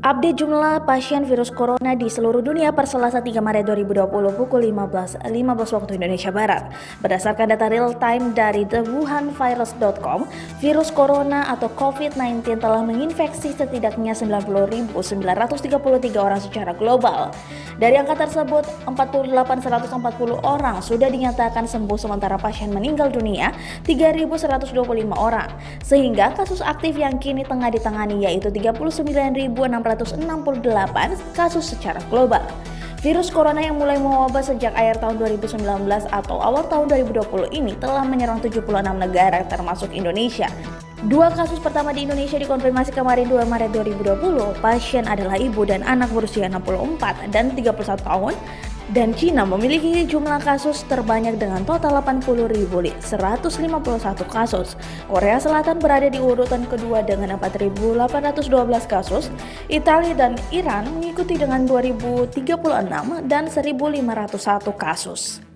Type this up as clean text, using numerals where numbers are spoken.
Update jumlah pasien virus corona di seluruh dunia per Selasa 3 Maret 2020 pukul 15.15 waktu Indonesia Barat. Berdasarkan data real time dari thewuhanvirus.com, virus corona atau COVID-19 telah menginfeksi setidaknya 90.933 orang secara global. Dari angka tersebut, 48.140 orang sudah dinyatakan sembuh sementara pasien meninggal dunia 3.125 orang. Sehingga kasus aktif yang kini tengah ditangani yaitu 39.668 kasus secara global. Virus corona yang mulai mewabah sejak akhir tahun 2019 atau awal tahun 2020 ini telah menyerang 76 negara termasuk Indonesia. Dua kasus pertama di Indonesia dikonfirmasi kemarin 2 Maret 2020. Pasien adalah ibu dan anak berusia 64 dan 31 tahun. Dan Cina memiliki jumlah kasus terbanyak dengan total 80.151 kasus. Korea Selatan berada di urutan kedua dengan 4.812 kasus. Italia dan Iran mengikuti dengan 2.036 dan 1.501 kasus.